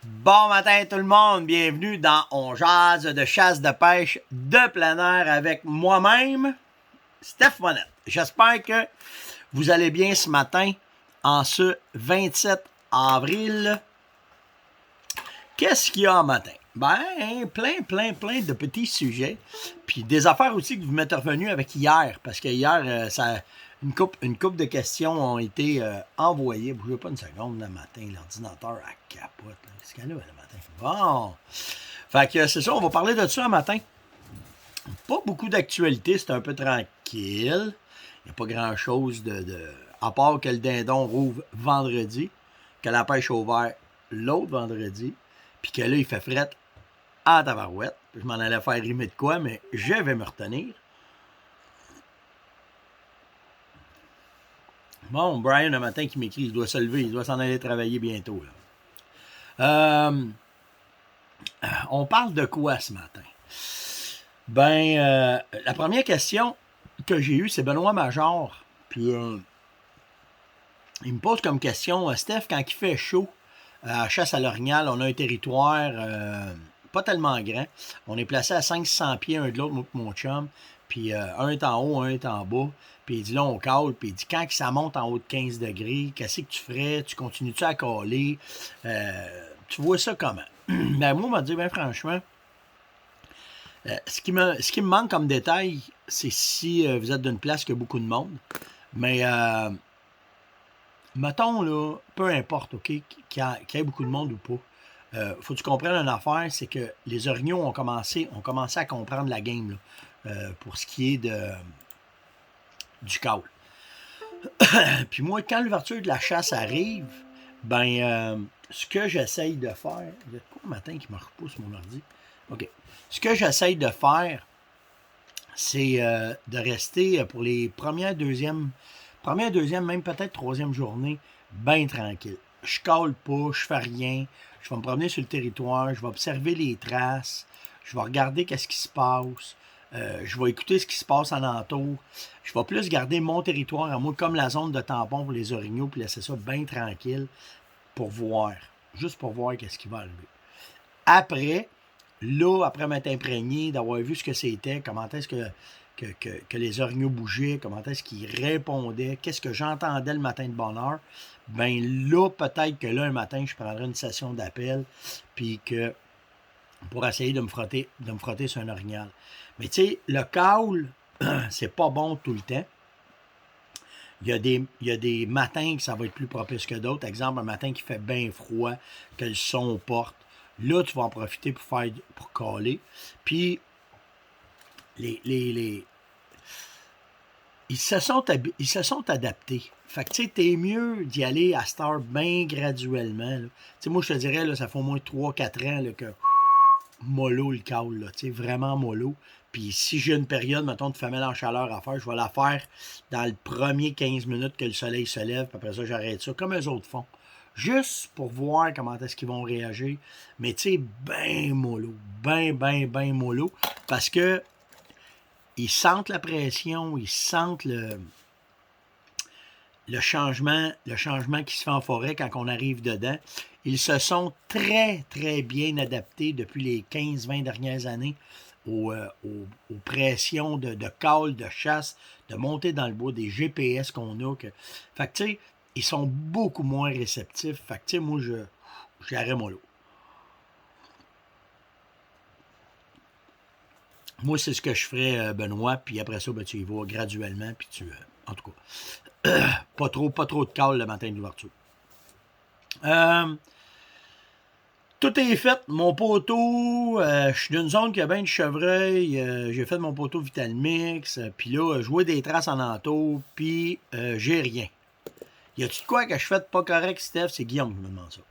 Bon matin tout le monde, bienvenue dans On jase de chasse de pêche de plein air avec moi-même, Steph Monette. J'espère que vous allez bien ce matin en ce 27 avril. Qu'est-ce qu'il y a en matin? Ben, plein de petits sujets. Puis des affaires aussi que vous m'êtes revenus avec hier, parce que hier, une couple de questions ont été envoyées. Bougez pas une seconde le matin, l'ordinateur à capote. Là. Qu'est-ce qu'elle a le matin? Bon. Fait que c'est ça, on va parler de ça le matin. Pas beaucoup d'actualité, c'est un peu tranquille. Il n'y a pas grand-chose à part que le dindon rouvre vendredi, que la pêche a ouvert l'autre vendredi, puis que là, il fait fret à tabarouette. Je m'en allais faire rimer de quoi, mais je vais me retenir. Bon, Brian, le matin, qui m'écrit, il doit se lever, il doit s'en aller travailler bientôt. Là. On parle de quoi ce matin? Ben, la première question que j'ai eue, c'est Benoît Major. Puis, il me pose comme question, Steph, quand il fait chaud, à Chasse à l'Orignal, on a un territoire pas tellement grand. On est placé à 500 pieds un de l'autre, moi et mon chum. Puis un est en haut, un est en bas. Puis il dit là, on cale. Puis il dit quand ça monte en haut de 15 degrés, qu'est-ce que tu ferais? Tu continues-tu à caler? Tu vois ça comment? Ben, moi, on m'a dit, ben franchement, ce qui me manque comme détail, c'est si vous êtes d'une place qui a beaucoup de monde. Mais mettons, là, peu importe, OK, qu'il y ait beaucoup de monde ou pas. Faut que tu comprennes une affaire, c'est que les orignaux ont commencé à comprendre la game là, pour ce qui est du câble. Puis moi, quand l'ouverture de la chasse arrive, ben, ce que j'essaye de faire... Il y a quoi le matin qui me repousse mon ordi? OK. Ce que j'essaye de faire, c'est de rester pour les première, deuxième, même peut-être troisième journée, bien tranquille. Je cale pas, je fais rien, je vais me promener sur le territoire, je vais observer les traces, je vais regarder qu'est-ce qui se passe, je vais écouter ce qui se passe en entour. Je vais plus garder mon territoire à moi comme la zone de tampon pour les orignaux, puis laisser ça bien tranquille pour voir, juste pour voir qu'est-ce qui va arriver. Après, là, après m'être imprégné, d'avoir vu ce que c'était, comment est-ce que les orignaux bougeaient, comment est-ce qu'ils répondaient, qu'est-ce que j'entendais le matin de bonne heure, ben là, peut-être que là, un matin, je prendrais une session d'appel, puis que pour essayer de me frotter sur un orignal. Mais tu sais, le caule, c'est pas bon tout le temps. Il y a des matins que ça va être plus propice que d'autres. Exemple, un matin qui fait bien froid, que le son porte. Là, tu vas en profiter pour caler. Puis, les ils se sont adaptés. Fait que, tu sais, t'es mieux d'y aller à cette heure bien graduellement. Tu sais, moi, je te dirais, là, ça fait au moins 3-4 ans là, que mollo le call, là, tu sais, vraiment mollo. Puis si j'ai une période, mettons, de femelle en chaleur à faire, je vais la faire dans le premier 15 minutes que le soleil se lève, puis après ça, j'arrête ça, comme eux autres font. Juste pour voir comment est-ce qu'ils vont réagir. Mais tu sais, ben mollo. Ben mollo. Parce que ils sentent la pression, ils sentent le changement qui se fait en forêt quand on arrive dedans. Ils se sont très bien adaptés depuis les 15-20 dernières années aux pressions de call, de chasse, de monter dans le bois, des GPS qu'on a. Fait que, tu sais, ils sont beaucoup moins réceptifs. Fait que, tu sais, moi, j'arrête mon lot. Moi, c'est ce que je ferais, Benoît, puis après ça, ben, tu y vas graduellement, puis en tout cas, pas trop de call le matin de l'ouverture. Tout est fait. Mon poteau, je suis d'une zone qui a bien de chevreuil. J'ai fait mon poteau Vitalmix. Puis là, je vois des traces en entour. Puis j'ai rien. Y a-tu de quoi que je fais de pas correct, Steph? C'est Guillaume qui me demande ça.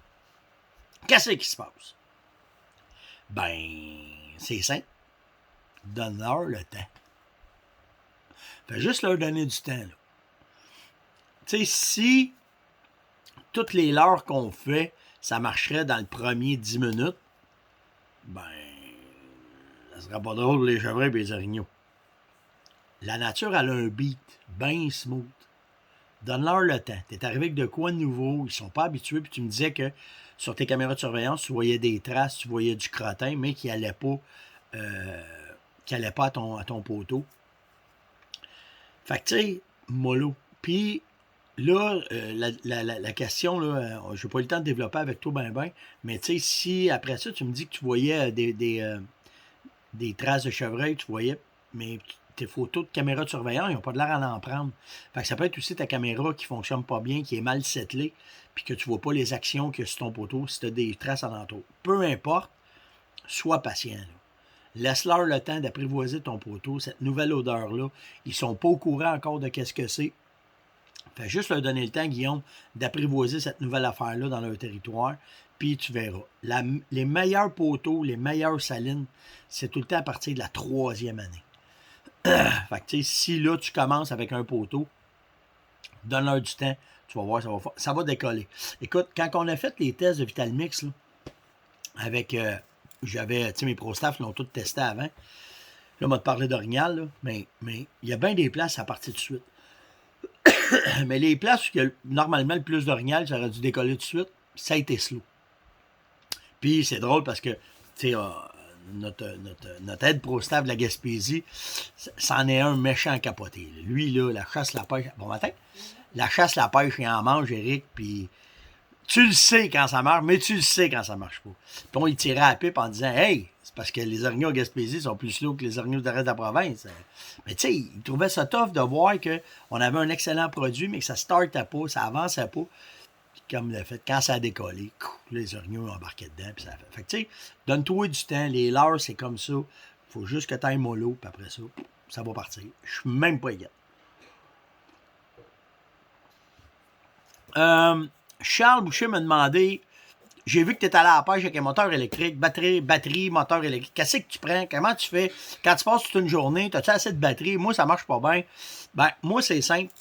Qu'est-ce qui se passe? Ben, c'est simple. Donne-leur le temps. Fait juste leur donner du temps, là. Tu sais, si toutes les leurres qu'on fait, ça marcherait dans le premier 10 minutes, ben, ça serait pas drôle les chevreuils et les orignaux. La nature, elle a un beat bien smooth. Donne-leur le temps. Tu es arrivé avec de quoi de nouveau, ils sont pas habitués, puis tu me disais que sur tes caméras de surveillance, tu voyais des traces, tu voyais du crottin, mais qui allait pas à ton poteau. Fait que, tu sais, mollo. Puis, là, la question, là, je n'ai pas eu le temps de développer avec toi, mais tu sais, si après ça, tu me dis que tu voyais des traces de chevreuil, tu voyais, mais tes photos de caméra de surveillance, ils n'ont pas de l'air à en prendre. Fait que ça peut être aussi ta caméra qui ne fonctionne pas bien, qui est mal settlée, puis que tu ne vois pas les actions qu'il y a sur ton poteau, si tu as des traces alentour. Peu importe, sois patient, là. Laisse-leur le temps d'apprivoiser ton poteau, cette nouvelle odeur-là. Ils ne sont pas au courant encore de qu'est-ce que c'est. Fais juste leur donner le temps, Guillaume, d'apprivoiser cette nouvelle affaire-là dans leur territoire, puis tu verras. Les meilleurs poteaux, les meilleures salines, c'est tout le temps à partir de la 3e année. Fait que, tu sais, si là, tu commences avec un poteau, donne-leur du temps, tu vas voir, ça va décoller. Écoute, quand on a fait les tests de Vitalmix, là, avec... j'avais, tu sais, mes pro-staff l'ont tous testé avant. Là, on m'a parlé d'Orignal, là, mais il y a bien des places à partir de suite. Mais les places où il y a normalement le plus d'Orignal, ça aurait dû décoller tout de suite, ça a été slow. Puis c'est drôle parce que, tu sais, notre aide pro-staff de la Gaspésie, c'en est un méchant capoté. Lui, là, la chasse, la pêche... Bon matin. La chasse, la pêche, il en mange, Éric, puis... Tu le sais quand ça marche, mais tu le sais quand ça marche pas. Puis on il tirait à la pipe en disant « Hey, c'est parce que les orignaux à Gaspésie sont plus slow que les orignaux de reste de la province. » Mais tu sais, il trouvait ça tough de voir qu'on avait un excellent produit, mais que ça ne startait pas, ça avançait pas. Puis comme le fait, quand ça a décollé, les orignaux ont embarqué dedans. Puis ça fait. Fait que tu sais, donne-toi du temps. Les leurres, c'est comme ça. Il faut juste que tu ailles mollo, puis après ça, ça va partir. Je suis même pas égal. Charles Boucher m'a demandé, j'ai vu que tu es allé à la pêche avec un moteur électrique, batterie, moteur électrique. Qu'est-ce que tu prends? Comment tu fais? Quand tu passes toute une journée, as-tu assez de batterie? Moi, ça marche pas bien. Ben, moi, c'est simple.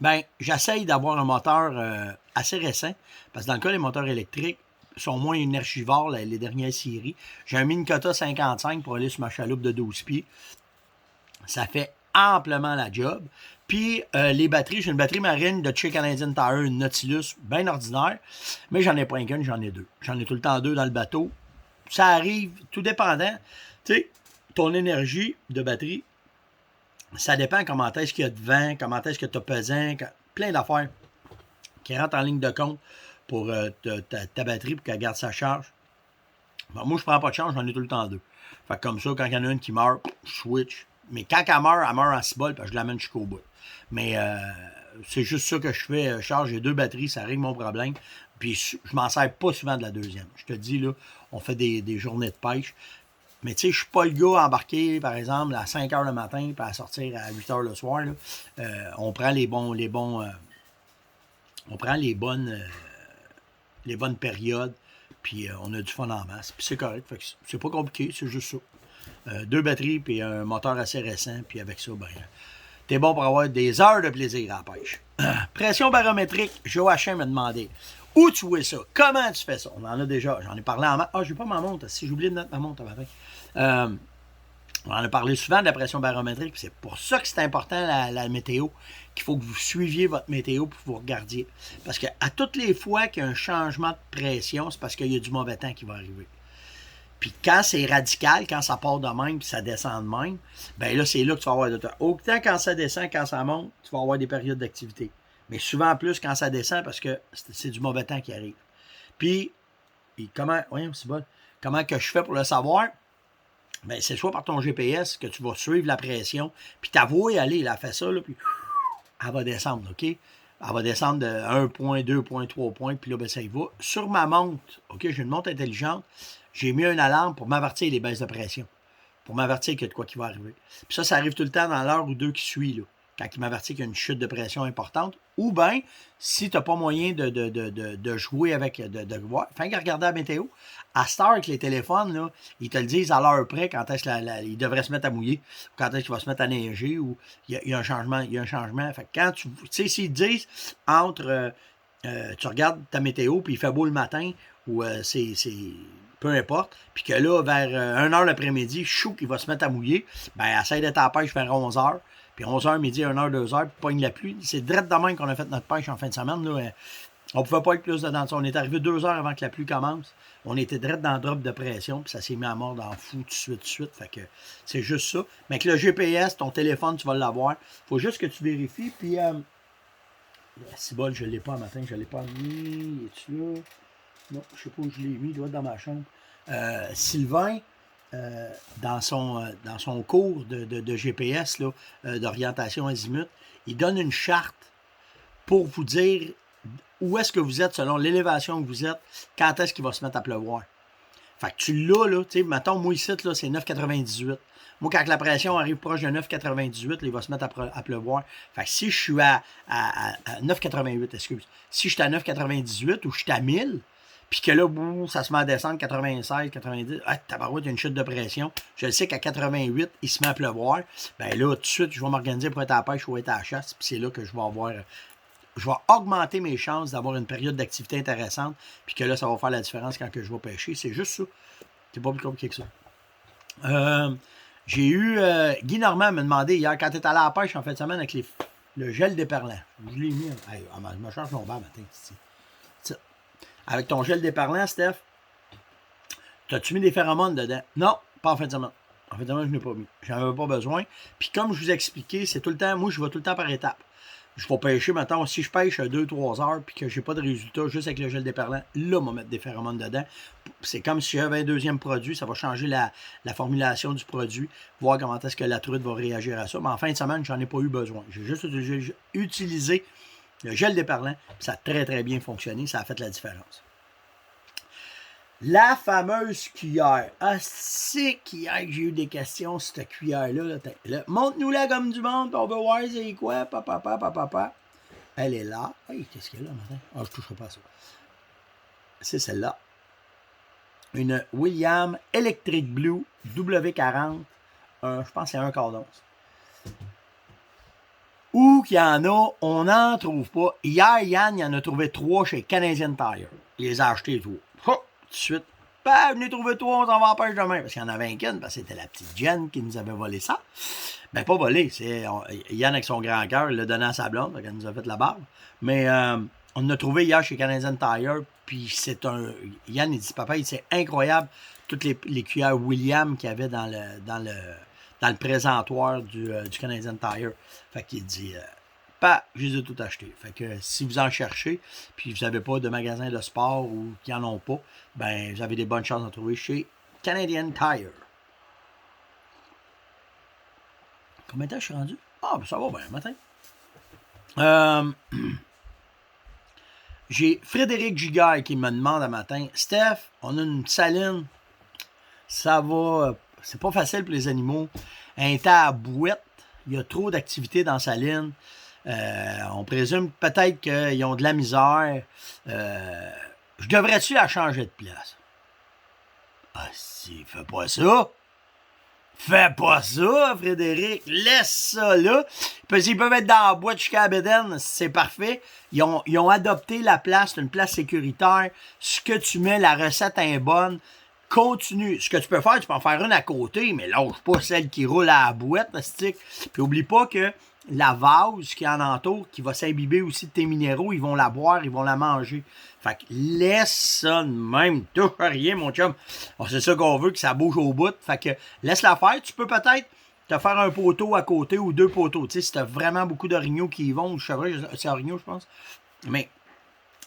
Ben, j'essaye d'avoir un moteur assez récent, parce que dans le cas des moteurs électriques, sont moins énergivores, les dernières séries. J'ai un Minn Kota 55 pour aller sur ma chaloupe de 12 pieds. Ça fait amplement la job. Puis les batteries, j'ai une batterie marine de Chez Canadian Tire, une Nautilus, bien ordinaire, mais j'en ai pas qu'une, j'en ai deux. J'en ai tout le temps deux dans le bateau. Ça arrive, tout dépendant. Tu sais, ton énergie de batterie, ça dépend comment est-ce qu'il y a de vent, comment est-ce que tu as pesant, plein d'affaires qui rentrent en ligne de compte pour ta batterie pour qu'elle garde sa charge. Bon, moi, je prends pas de charge, j'en ai tout le temps deux. Fait que comme ça, quand il y en a une qui meurt, je switch. Mais quand elle meurt en cibole, je l'amène jusqu'au bout. Mais c'est juste ça que je fais. Charge, j'ai deux batteries, ça règle mon problème. Puis je m'en sers pas souvent de la deuxième. Je te dis, là, on fait des journées de pêche. Mais tu sais, je suis pas le gars à embarquer, par exemple, à 5 h le matin, puis à sortir à 8 h le soir. Là. On prend on prend les bonnes périodes, puis on a du fun en masse. Puis c'est correct. Fait que c'est pas compliqué, c'est juste ça. Deux batteries, puis un moteur assez récent, puis avec ça, ben, t'es bon pour avoir des heures de plaisir à la pêche. Pression barométrique, Joachim m'a demandé. Où tu vois ça? Comment tu fais ça? On en a déjà, j'en ai parlé en... Ah, j'ai pas ma montre, si j'ai oublié de mettre ma montre à matin. On en a parlé souvent de la pression barométrique, c'est pour ça que c'est important la météo, qu'il faut que vous suiviez votre météo pour que vous regardiez. Parce qu'à toutes les fois qu'il y a un changement de pression, c'est parce qu'il y a du mauvais temps qui va arriver. Puis quand c'est radical, quand ça part de même puis ça descend de même, ben là, c'est là que tu vas avoir de temps. Autant quand ça descend, quand ça monte, tu vas avoir des périodes d'activité. Mais souvent plus quand ça descend parce que c'est du mauvais temps qui arrive. Puis, comment que je fais pour le savoir? Ben, c'est soit par ton GPS que tu vas suivre la pression, puis ta voix, allez, elle a fait ça, là, puis elle va descendre, OK? Elle va descendre de 1 point, 2 points, 3 points, puis là, ben, ça y va. Sur ma montre, OK, j'ai une montre intelligente, j'ai mis une alarme pour m'avertir les baisses de pression, pour m'avertir qu'il y a de quoi qui va arriver. Puis ça arrive tout le temps dans l'heure ou deux qui suit, là, quand il m'avertit qu'il y a une chute de pression importante, ou bien, si tu n'as pas moyen de jouer avec, de voir, enfin, regarder la météo, à cette heure avec les téléphones, là, ils te le disent à l'heure près quand est-ce qu'il devrait se mettre à mouiller, ou quand est-ce qu'il va se mettre à neiger, ou il y a un changement. Fait que quand tu sais, s'ils te disent entre tu regardes ta météo, puis il fait beau le matin, ou c'est peu importe, puis que là, vers 1h l'après-midi, chou, il va se mettre à mouiller, ben essaye d'être à la pêche vers 11h, puis 11h, midi, 1h, 2h, puis pogne la pluie. C'est direct de même qu'on a fait notre pêche en fin de semaine. Là. On pouvait pas être plus dedans. On est arrivé 2 heures avant que la pluie commence. On était direct dans le drop de pression, puis ça s'est mis à mort dans le fou tout de suite. Fait que c'est juste ça. Mais avec le GPS, ton téléphone, tu vas l'avoir. Faut juste que tu vérifies, puis... si bol, je ne l'ai pas un matin, je ne l'ai pas mis. Es-tu là? Non, je ne sais pas où je l'ai mis, il doit être dans ma chambre. Sylvain, dans son cours de GPS, d'orientation azimut, il donne une charte pour vous dire où est-ce que vous êtes selon l'élévation que vous êtes, quand est-ce qu'il va se mettre à pleuvoir. Fait que tu l'as, là, tu sais, mettons, moi ici, là, c'est 9,98. Moi, quand la pression arrive proche de 9,98, là, il va se mettre à pleuvoir. Fait que si je suis à 9,88, excuse. Si je suis à 9,98 ou je suis à 1000, puis que là, ça se met à descendre 96, 90, tabarouette, il y a une chute de pression. Je le sais qu'à 88, il se met à pleuvoir. Ben là, tout de suite, je vais m'organiser pour être à la pêche ou être à la chasse, puis c'est là que je vais augmenter mes chances d'avoir une période d'activité intéressante, puis que là, ça va faire la différence quand que je vais pêcher. C'est juste ça. C'est pas plus compliqué que ça. J'ai eu... Guy Normand me demandé hier, quand tu es allé à la pêche en fin de semaine avec le gel déperlant. Je l'ai mis... je me change mon bar matin. Avec ton gel déperlant, Steph, t'as-tu mis des phéromones dedans? Non, pas en fin de semaine. En fin de semaine, je n'ai pas mis. J'en avais pas besoin. Puis comme je vous ai expliqué, c'est tout le temps... Moi, je vais tout le temps par étapes. Je vais pêcher, maintenant, si je pêche 2-3 heures puis que j'ai pas de résultat juste avec le gel déperlant, là, on va mettre des phéromones dedans. C'est comme si j'avais un deuxième produit, ça va changer la formulation du produit, voir comment est-ce que la truite va réagir à ça. Mais en fin de semaine, j'en ai pas eu besoin. J'ai juste utilisé le gel déperlant, puis ça a très, très bien fonctionné. Ça a fait la différence. La fameuse cuillère. Ah, c'est qu'hier que j'ai eu des questions sur cette cuillère-là. Montre-nous-la comme du monde, on veut voir c'est quoi, papa. Elle est là. Hey, qu'est-ce qu'il y a là, matin? Ah, je ne toucherai pas à ça. C'est celle-là. Une William Electric Blue W40. Je pense que c'est un quart d'once. Où qu'il y en a, on n'en trouve pas. Hier, Yann, il en a trouvé 3 chez Canadian Tire. Il les a achetés, tout. Tout de suite. Ben, venez trouver 3, on s'en va en pêche demain. Parce qu'il y en avait qu'une, parce que c'était la petite Jen qui nous avait volé ça. Ben, pas volé. Yann, avec son grand cœur, il l'a donné à sa blonde, donc elle nous a fait la barbe. Mais on l'a trouvé hier chez Canadian Tire, puis c'est un... Yann, il dit, papa, c'est incroyable, toutes les cuillères William qu'il y avait dans le présentoir du Canadian Tire. Fait qu'il dit... je les ai tout achetés. Fait que si vous en cherchez, puis vous n'avez pas de magasin de sport ou qui n'en ont pas, ben vous avez des bonnes chances d'en trouver chez Canadian Tire. Combien de temps je suis rendu? Ah, ben ça va bien, matin. J'ai Frédéric Giguère qui me demande un matin, Steph, on a une saline, ça va, c'est pas facile pour les animaux. Un tas à bouette, il y a trop d'activité dans la saline. On présume peut-être qu'ils ont de la misère. Je devrais-tu la changer de place? Ah si, fais pas ça! Fais pas ça, Frédéric! Laisse ça là! Puis ils peuvent être dans la boîte jusqu'à la bédaine, c'est parfait. Ils ont adopté la place, une place sécuritaire. Ce que tu mets, la recette est bonne. Continue. Ce que tu peux faire, tu peux en faire une à côté, mais lâche pas celle qui roule à la boîte, la stick. Puis oublie pas que la vase qui en entoure, qui va s'imbiber aussi de tes minéraux, ils vont la boire, ils vont la manger. Fait que laisse ça de même. Touche à rien, mon chum. C'est ça qu'on veut, que ça bouge au bout. Fait que laisse-la faire. Tu peux peut-être te faire un poteau à côté ou 2 poteaux. Tu sais, si t'as vraiment beaucoup d'orignaux qui y vont, c'est orignaux, je pense. Mais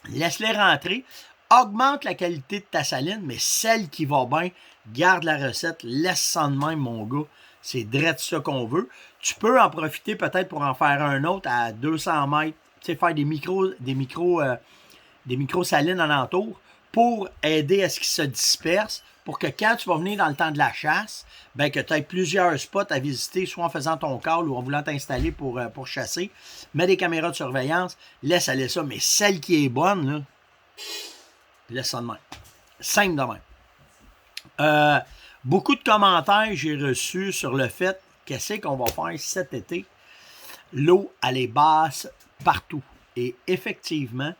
laisse-les rentrer. Augmente la qualité de ta saline, mais celle qui va bien, garde la recette, laisse ça de même, mon gars. C'est direct ça qu'on veut. Tu peux en profiter peut-être pour en faire un autre à 200 mètres, tu sais, faire des micro salines alentour pour aider à ce qu'ils se dispersent, pour que quand tu vas venir dans le temps de la chasse, ben que tu aies plusieurs spots à visiter, soit en faisant ton call ou en voulant t'installer pour chasser. Mets des caméras de surveillance, laisse aller ça, mais celle qui est bonne, là, laisse ça de même. Simple de même. Beaucoup de commentaires j'ai reçus sur le fait qu'est-ce qu'on va faire cet été. L'eau, elle est basse partout. Et effectivement,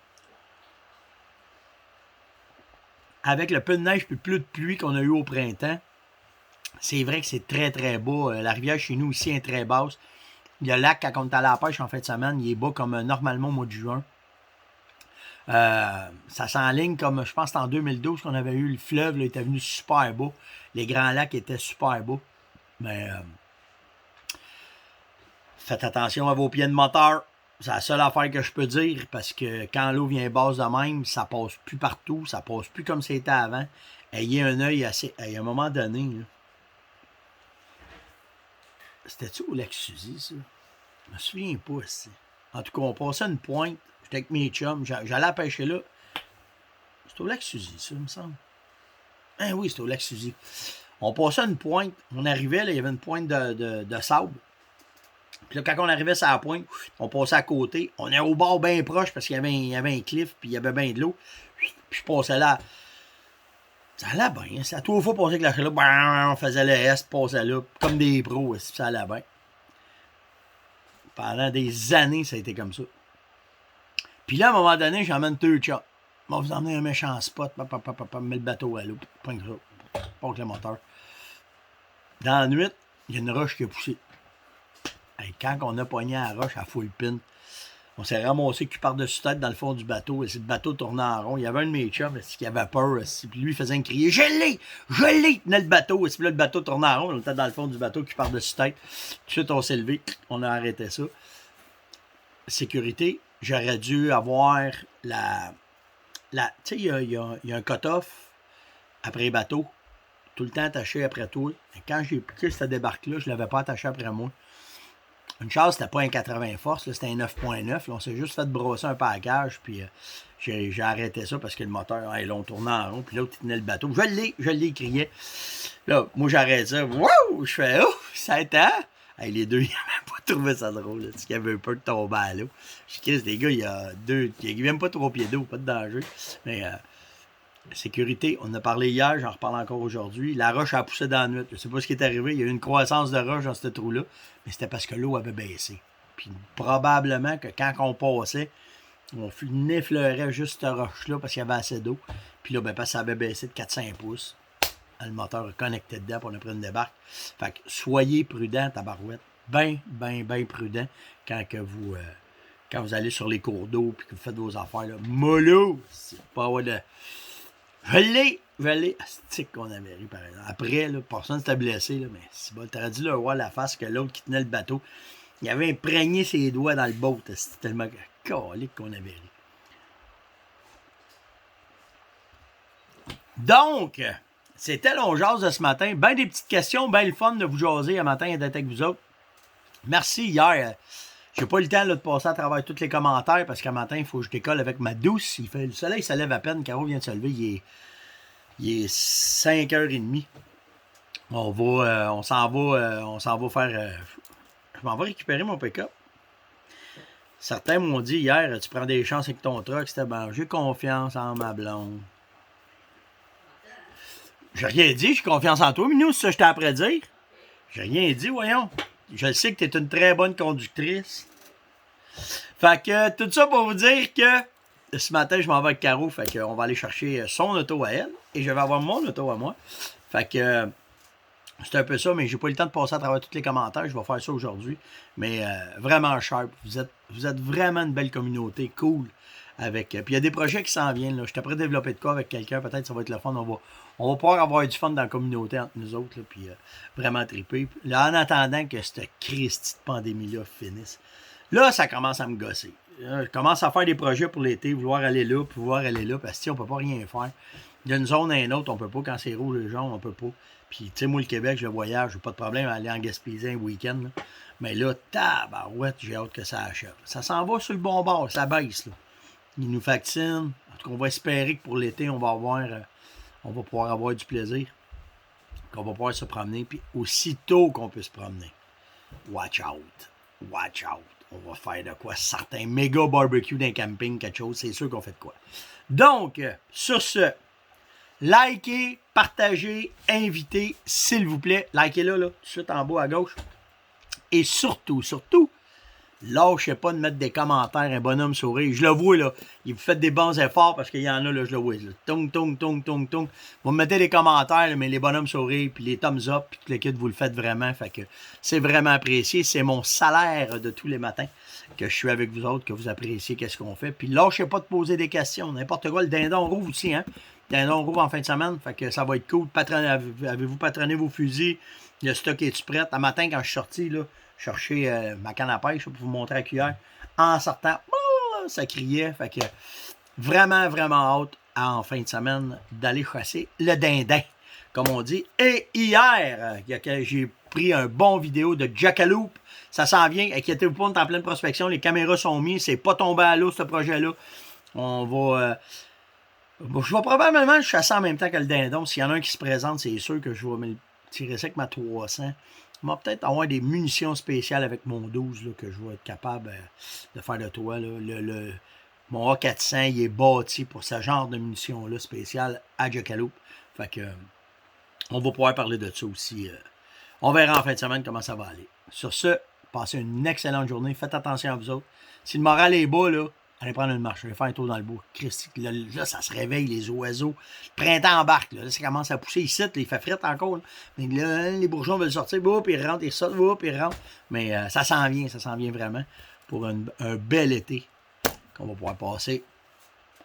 avec le peu de neige et plus de pluie qu'on a eu au printemps, c'est vrai que c'est très, très bas. La rivière chez nous ici est très basse. Le lac, quand on est allé à la pêche en fin de semaine, il est bas comme normalement au mois de juin. Ça s'enligne comme, je pense que c'était en 2012 qu'on avait eu le fleuve, là, il était venu super beau. Les grands lacs étaient super beaux. Mais faites attention à vos pieds de moteur. C'est la seule affaire que je peux dire, parce que quand l'eau vient basse de même, ça passe plus partout, ça passe plus comme c'était avant. Ayez un œil assez. À un moment donné, c'était-tu au lac Suzy, ça? Je me souviens pas, ici. En tout cas, on passait une pointe. J'étais avec mes chums. J'allais pêcher là. C'était au lac Suzy, ça, il me semble. Ah oui, c'était au lac Suzy. On passait une pointe. On arrivait, là, il y avait une pointe de sable. Puis là, quand on arrivait sur la pointe, on passait à côté. On est au bord bien proche parce qu'il y avait un cliff, puis il y avait bien de l'eau. Puis je passais là. Ça allait bien. C'est à trois fois passer avec la chaloupe. On faisait le S, passait là. Comme des pros, ça allait bien. Pendant des années, ça a été comme ça. Puis là, à un moment donné, j'emmène deux chats. On va vous emmener un méchant spot. Met le bateau à l'eau. Pas que le moteur. Dans la nuit, il y a une roche qui a poussé. Et quand on a pogné à la roche à full pin, on s'est ramassé cul par-dessus tête dans le fond du bateau. Et le bateau tournait en rond. Il y avait un de mes chums qui avait peur. Puis lui, il faisait une crier. Je l'ai! Il tenait le bateau. Et puis là, le bateau tournait en rond. On était dans le fond du bateau cul par-dessus tête. Tout de suite, on s'est levé. On a arrêté ça. Sécurité, j'aurais dû avoir la tu sais, il y a un cut-off après les bateaux. Tout le temps attaché après toi. Et quand j'ai piqué cette débarque-là, je ne l'avais pas attaché après moi. Une chance, c'était pas un 80 force, c'était un 9.9. On s'est juste fait brosser un package, puis j'ai arrêté ça parce que le moteur, là, on tournait en rond, puis l'autre, il tenait le bateau. Je l'ai, crié. Là, moi, j'arrête ça. Wow! Je fais, oh, ça a été. Hey, les deux, ils n'avaient pas trouvé ça drôle. Là, parce qu'il y avait un peu de tomber à l'eau. Je dis, les gars, il y a deux, ils n'aiment pas 3 pieds d'eau, pas de danger. Mais sécurité, on en a parlé hier, j'en reparle encore aujourd'hui. La roche a poussé dans la nuit. Je ne sais pas ce qui est arrivé. Il y a eu une croissance de roche dans ce trou-là. Mais c'était parce que l'eau avait baissé. Puis probablement que quand on passait, on effleurait juste cette roche-là parce qu'il y avait assez d'eau. Puis là, ben, parce que ça avait baissé de 4-5 pouces. Le moteur est connecté dedans, puis on a pris une débarque. Fait que soyez prudents, tabarouette. Ben prudent quand vous allez sur les cours d'eau puis que vous faites vos affaires. Là. Mollo! C'est pas de... Je l'ai. Astique qu'on avait ri, par exemple. Après, là, personne s'était blessé, là, mais c'est bon, t'aurais dû le voir la face que l'autre qui tenait le bateau. Il avait imprégné ses doigts dans le boat. C'était tellement calique qu'on avait ri. Donc, c'était l'on jase de ce matin. Ben des petites questions, ben le fun de vous jaser un matin et d'être avec vous autres. Merci hier. J'ai pas eu le temps là, de passer à travers tous les commentaires parce qu'un matin, il faut que je décolle avec ma douce. Le soleil se lève à peine. Caro vient de se lever. Il est 5h30. On s'en va faire... je m'en vais récupérer mon pick-up. Certains m'ont dit hier, tu prends des chances avec ton truck. C'était bon. J'ai confiance en ma blonde. J'ai rien dit. J'ai confiance en toi, Minou. C'est ça que je t'ai après dire. J'ai rien dit, voyons. Je sais que tu es une très bonne conductrice. Fait que tout ça pour vous dire que ce matin, je m'en vais avec Caro. Fait qu'on va aller chercher son auto à elle. Et je vais avoir mon auto à moi. Fait que c'est un peu ça, mais j'ai pas eu le temps de passer à travers tous les commentaires. Je vais faire ça aujourd'hui. Mais vraiment sharp. Vous êtes vraiment une belle communauté. Cool. Puis il y a des projets qui s'en viennent. Là. Je suis prêt à développer de quoi avec quelqu'un. Peut-être ça va être le fun. On va pouvoir avoir du fun dans la communauté entre nous autres. Là, puis vraiment triper. Là, en attendant que cette Christie de pandémie-là finisse. Là, ça commence à me gosser. Je commence à faire des projets pour l'été, vouloir aller là, pouvoir aller là, parce que on peut pas rien faire. D'une zone à une autre, on peut pas. Quand c'est rouge et jaune, on peut pas. Puis, tu sais, moi, le Québec, je voyage, j'ai pas de problème à aller en Gaspésie un week-end. Là. Mais là, tabarouette, j'ai hâte que ça achève. Ça s'en va sur le bon bord, ça baisse. Là. Ils nous vaccinent. En tout cas, on va espérer que pour l'été, on va pouvoir avoir du plaisir. Qu'on va pouvoir se promener. Puis, aussitôt qu'on peut se promener, watch out. Watch out. On va faire de quoi? Certains méga barbecue d'un camping, quelque chose. C'est sûr qu'on fait de quoi. Donc, sur ce, likez, partagez, invitez, s'il vous plaît. Likez là, tout de suite en bas à gauche. Et surtout, Lâchez pas de mettre des commentaires, un bonhomme sourire. Je le vois, là. Il vous fait des bons efforts parce qu'il y en a, là, je le vois. Là. Tung, tung, tung, tung, tung. Vous me mettez des commentaires, là, mais les bonhommes sourires, puis les thumbs up, puis tout le kit, vous le faites vraiment. Fait que c'est vraiment apprécié. C'est mon salaire de tous les matins que je suis avec vous autres, que vous appréciez qu'est-ce qu'on fait. Puis lâchez pas de poser des questions. N'importe quoi. Le dindon rouvre aussi, hein. Le dindon rouvre en fin de semaine. Fait que ça va être cool. Avez-vous patronné vos fusils? Le stock est-tu prêt? Un matin, quand je suis sorti, là, chercher ma canne à pêche pour vous montrer la cuillère. En sortant, ça criait. Fait que vraiment, vraiment hâte en fin de semaine d'aller chasser le dindin, comme on dit. Et hier, j'ai pris un bon vidéo de Jackalope. Ça s'en vient. Inquiétez-vous pas, on est en pleine prospection. Les caméras sont mises. C'est pas tombé à l'eau, ce projet-là. On va... je vais probablement chasser en même temps que le dindon. S'il y en a un qui se présente, c'est sûr que je vais me tirer ça avec ma 300. On va peut-être avoir des munitions spéciales avec mon 12 là, que je vais être capable de faire de toi. Là. Mon A400, il est bâti pour ce genre de munitions-là spéciales à Jackalope. Fait que on va pouvoir parler de ça aussi. On verra en fin de semaine comment ça va aller. Sur ce, passez une excellente journée. Faites attention à vous autres. Si le moral est bas, là, allez prendre une marche. Allez faire un tour dans le bois. Christy, là, ça se réveille, les oiseaux. Le printemps embarque. Là, ça commence à pousser ici. Là, il fait fret encore. Là. Mais là, les bourgeons veulent sortir. Puis ils rentrent, ils sortent. Puis ils rentrent. Mais ça s'en vient vraiment pour un bel été qu'on va pouvoir passer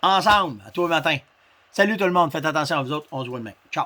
ensemble à tous les matins. Salut tout le monde. Faites attention à vous autres. On se voit demain. Ciao.